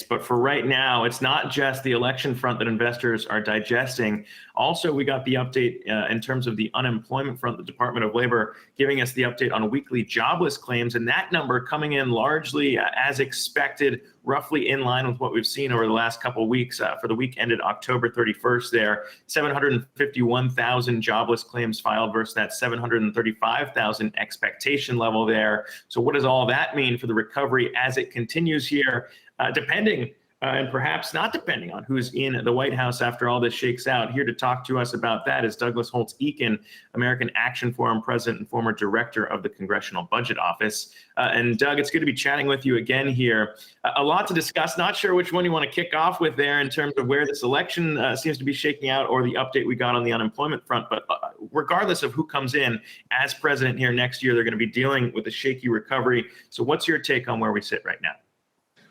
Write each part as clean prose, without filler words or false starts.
But for right now, it's not just the election front that investors are digesting. Also, we got the update in terms of the unemployment front, the Department of Labor giving us the update on weekly jobless claims, and that number coming in largely as expected, roughly in line with what we've seen over the last couple of weeks. For the week ended October 31st there, 751,000 jobless claims filed versus that 735,000 expectation level there. So what does all that mean for the recovery as it continues here? Depending and perhaps not depending on who's in the White House after all this shakes out. Here to talk to us about that is Douglas Holtz-Eakin, American Action Forum president and former director of the Congressional Budget Office. And Doug, it's good to be chatting with you again here. A lot to discuss. Not sure which one you want to kick off with there in terms of where this election seems to be shaking out or the update we got on the unemployment front. But regardless of who comes in as president here next year, they're going to be dealing with a shaky recovery. So what's your take on where we sit right now?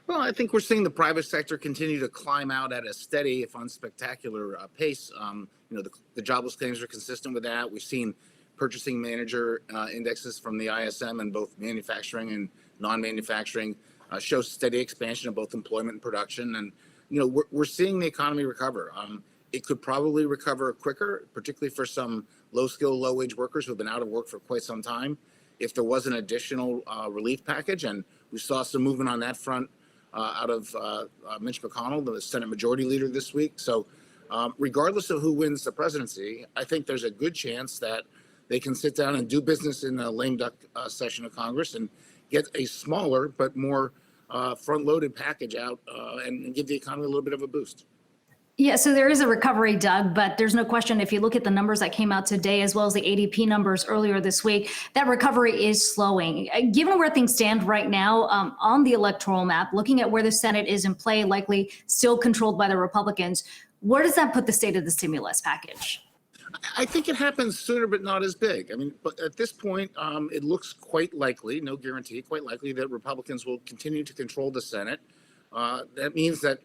Well, I think we're seeing the private sector continue to climb out at a steady, if unspectacular, pace. The jobless claims are consistent with that. We've seen purchasing manager indexes from the ISM in both manufacturing and non-manufacturing show steady expansion of both employment and production. And, we're seeing the economy recover. It could probably recover quicker, particularly for some low-skill, low-wage workers who have been out of work for quite some time, if there was an additional relief package. And we saw some movement on that front out of Mitch McConnell, the Senate Majority Leader, this week. So regardless of who wins the presidency, I think there's a good chance that they can sit down and do business in a lame duck session of Congress and get a smaller but more front-loaded package out and give the economy a little bit of a boost. Yeah, so there is a recovery, Doug, but there's no question if you look at the numbers that came out today, as well as the ADP numbers earlier this week, that recovery is slowing. Given where things stand right now on the electoral map, looking at where the Senate is in play, likely still controlled by the Republicans, where does that put the state of the stimulus package? I think it happens sooner, but not as big. But at this point, it looks quite likely, no guarantee, quite likely that Republicans will continue to control the Senate. That means that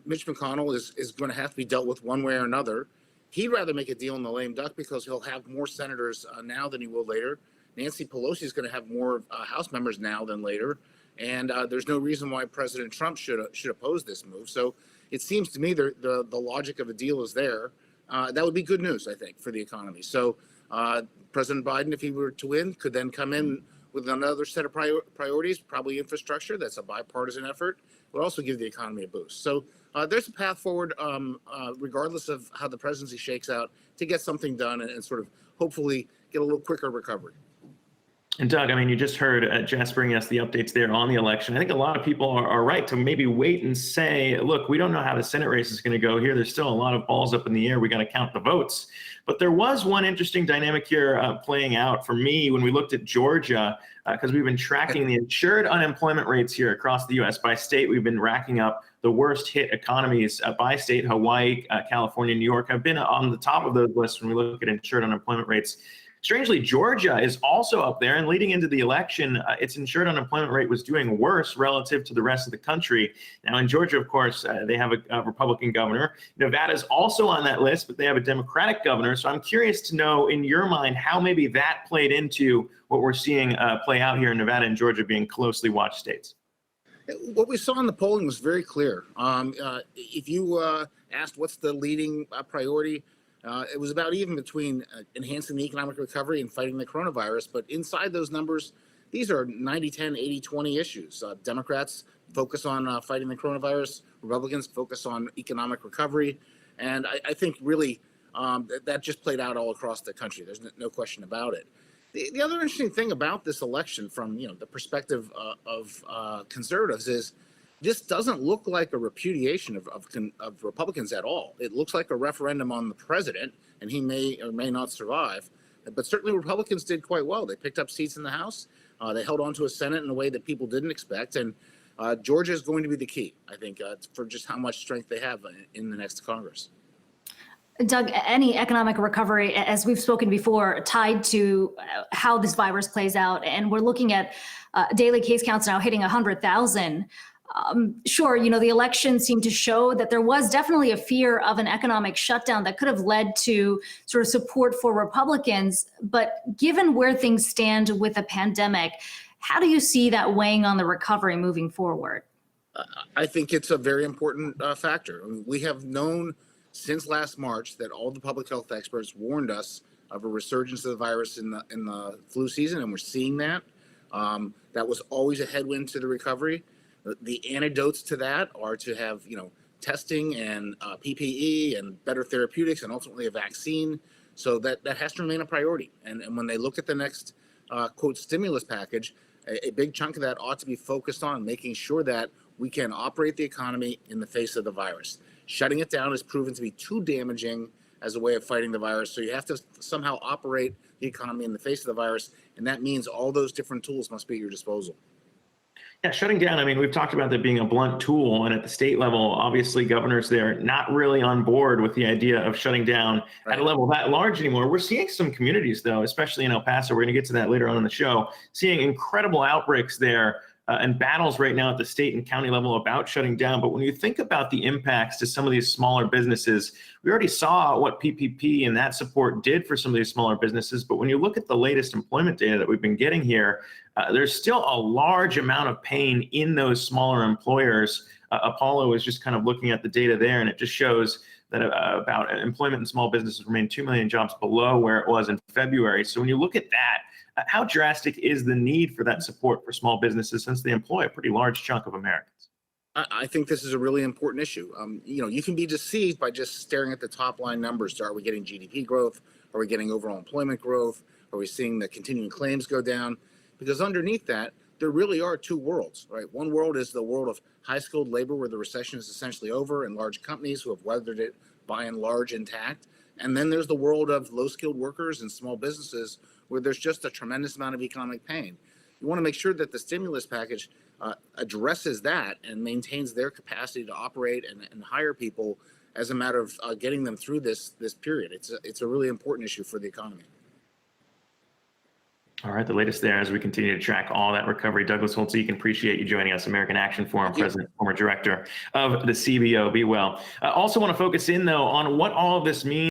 Mitch McConnell is going to have to be dealt with one way or another. He'd rather make a deal in the lame duck because he'll have more senators now than he will later. Nancy Pelosi is going to have more House members now than later. And there's no reason why President Trump should oppose this move. So it seems to me the logic of a deal is there. That would be good news, I think, for the economy. So President Biden, if he were to win, could then come in with another set of priorities, probably infrastructure. That's a bipartisan effort. Would also give the economy a boost. So there's a path forward, regardless of how the presidency shakes out, to get something done and sort of hopefully get a little quicker recovery. And Doug, you just heard Jess bringing us the updates there on the election. I think a lot of people are right to maybe wait and say, look, we don't know how the Senate race is going to go here. There's still a lot of balls up in the air. We got to count the votes. But there was one interesting dynamic here playing out for me when we looked at Georgia, because we've been tracking the insured unemployment rates here across the U.S. by state. We've been racking up the worst hit economies by state. Hawaii, California, New York have been on the top of those lists when we look at insured unemployment rates. Strangely, Georgia is also up there, and leading into the election, its insured unemployment rate was doing worse relative to the rest of the country. Now, in Georgia, of course, they have a Republican governor. Nevada is also on that list, but they have a Democratic governor. So I'm curious to know, in your mind, how maybe that played into what we're seeing play out here in Nevada and Georgia being closely watched states. What we saw in the polling was very clear. If you asked what's the leading priority, it was about even between enhancing the economic recovery and fighting the coronavirus. But inside those numbers, these are 90-10, 80-20 issues. Democrats focus on fighting the coronavirus. Republicans focus on economic recovery. And I think really that just played out all across the country. There's no question about it. The other interesting thing about this election from the perspective of conservatives is this doesn't look like a repudiation of Republicans at all. It looks like a referendum on the president, and he may or may not survive. But certainly Republicans did quite well. They picked up seats in the House. They held on to a Senate in a way that people didn't expect. And Georgia is going to be the key, I think, for just how much strength they have in the next Congress. Doug, any economic recovery, as we've spoken before, tied to how this virus plays out, and we're looking at daily case counts now hitting 100,000. Sure, the election seemed to show that there was definitely a fear of an economic shutdown that could have led to sort of support for Republicans. But given where things stand with the pandemic, how do you see that weighing on the recovery moving forward? I think it's a very important factor. I mean, we have known since last March that all the public health experts warned us of a resurgence of the virus in the flu season, and we're seeing that. That was always a headwind to the recovery. The antidotes to that are to have testing and PPE and better therapeutics and ultimately a vaccine. So that has to remain a priority. And when they look at the next quote stimulus package, a big chunk of that ought to be focused on making sure that we can operate the economy in the face of the virus. Shutting it down has proven to be too damaging as a way of fighting the virus. So you have to somehow operate the economy in the face of the virus. And that means all those different tools must be at your disposal. Yeah, shutting down, I mean, we've talked about that being a blunt tool, and at the state level, obviously governors there not really on board with the idea of shutting down at a level that large anymore. We're seeing some communities, though, especially in El Paso, we're going to get to that later on in the show, seeing incredible outbreaks there and battles right now at the state and county level about shutting down. But when you think about the impacts to some of these smaller businesses, we already saw what PPP and that support did for some of these smaller businesses. But when you look at the latest employment data that we've been getting here, there's still a large amount of pain in those smaller employers. Apollo is just kind of looking at the data there, and it just shows that about employment in small businesses remain 2 million jobs below where it was in February. So when you look at that, how drastic is the need for that support for small businesses since they employ a pretty large chunk of Americans? I think this is a really important issue. You can be deceived by just staring at the top line numbers. So are we getting GDP growth? Are we getting overall employment growth? Are we seeing the continuing claims go down? Because underneath that, there really are two worlds, right? One world is the world of high-skilled labor where the recession is essentially over and large companies who have weathered it by and large intact. And then there's the world of low-skilled workers and small businesses where there's just a tremendous amount of economic pain. You want to make sure that the stimulus package addresses that and maintains their capacity to operate and hire people as a matter of getting them through this period. It's a really important issue for the economy. All right, the latest there as we continue to track all that recovery. Douglas Holtz-Eakin, appreciate you joining us. American Action Forum President, former director of the CBO. Be well. Also want to focus in, though, on what all of this means